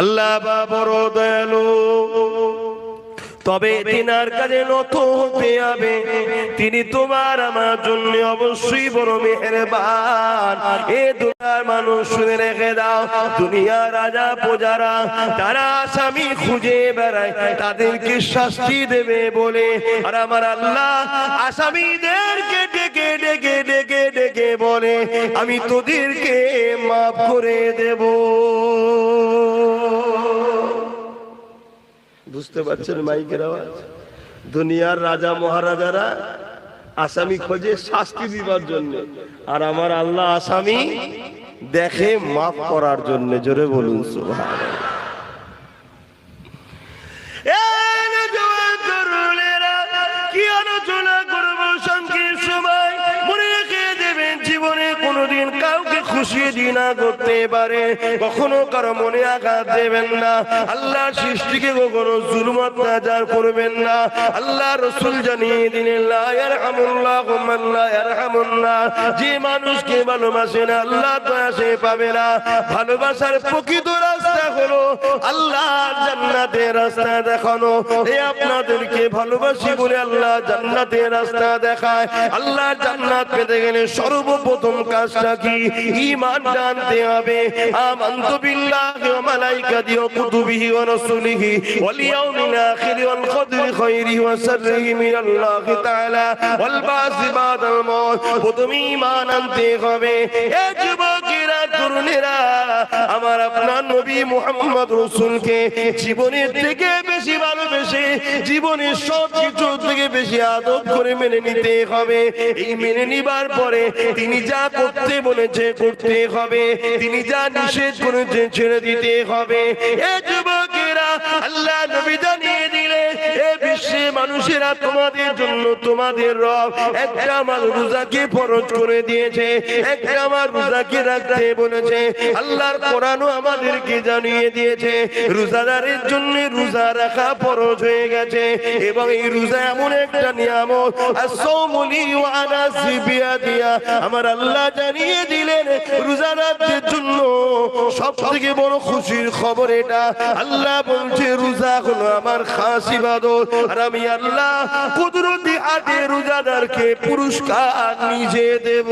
আল্লাহ বড় দয়ালু, তবে তিনার কাছে নত হতে হবে। তিনি তোমার আমার জন্য অবশ্যই বড় মেহেরবান। এ দুনিয়ার মানুষ শুনে রেখে দাও, দুনিয়ার রাজা প্রজারা তারা আসামি খুঁজে বেড়ায়, তাদেরকে শাস্তি দেবে বলে, আর আমার আল্লাহ আসামিদেরকে ডেকে ডেকে ডেকে ডেকে বলে আমি তোদেরকে মাফ করে দেব। বুঝতে পারছেন মাইকের আওয়াজ? দুনিয়ার রাজা মহারাজারা আসামি খোঁজে শাস্তি দিবার জন্য, আর আমার আল্লাহ আসামি দেখে মাফ করার জন্য। জোরে বলুন সুবহানাল্লাহ। কি আলোচনা করবো সংক্ষিপ্ত সময়, মনে রেখে দেবেন জীবনে কোনোদিন কাউকে খুশি দিনা করতে পারে, কখনো কারো মনে আঘাত দেবেন না। আল্লাহ সৃষ্টিকে কখনো জুলুম অত্যাচার করবেন না। আল্লাহ রাসূল জানিয়ে দিলেন লা ইয়ারহামুল্লাহু মান লা ইয়ারহামুন্নাস, যে মানুষকে ভালোবাসে না আল্লাহ দয়া সে পাবে না। ভালোবাসার প্রকৃত রাস্তা হলো আল্লাহর জান্নাতের রাস্তা দেখানো। এই আপনাদেরকে ভালোবাসি বলে আল্লাহ জান্নাতের রাস্তা দেখায়। আল্লাহ জান্নাত পেতে গেলে সর্বপ্রথম কাজটা কি? ঈমান জানতে হবে। আমানতু বিল্লাহি ওয়া মালাইকাতিহি ওয়া কুতুবিহি ওয়া রাসূলিহি ওয়াল ইয়াউমিল আখির ওয়াল কদরি খায়রিহি ওয়া শাররিহি মিনাল্লাহি তাআলা ওয়াল বাসি বাদাল মাউত। প্রথমে ঈমান আনতে হবে। এ যুবকেরা, তরুণেরা, আমার আপনার নবী মুহাম্মদ রাসূলকে জীবনের থেকে বেশি ভালোবেসে, জীবনের সব কিছু থেকে বেশি আদর করে মেনে নিতে হবে। এই মেনে নিবার পরে তিনি যা করতে বলেছে করতে হবে, তিনি যা নিষেধ করেছে ছেড়ে দিতে হবে। এ যুবকেরা, আল্লাহ নবী জানিয়ে দিলে এ বিশ্বে মানুষেরা তোমাদের জন্য তোমাদের রব একটা আমার রোজাকে ফরজ করে দিয়েছে, একটা আমার রোজাকে রাখতে বলেছে। আল্লাহর কোরআনও আমাদেরকে জানিয়ে দিয়েছে রোজাদারের জন্য রোজা রাখা ফরজ হয়ে গেছে। এবং এই রোজা এমন একটা নিয়ামত, as-sawমুলি ওয়া আনা সিবিয়াদিয়া, আমার আল্লাহ জানিয়ে দিলেন রোজাদারদের জন্য সবথেকে বড় খুশির খবর এটা। আল্লাহ বলছে রোজা হলো আমার খাস ইবাদত, আর আমি আল্লাহ কুদরতি হাতে রোজাদারকে পুরস্কার নিজে দেব।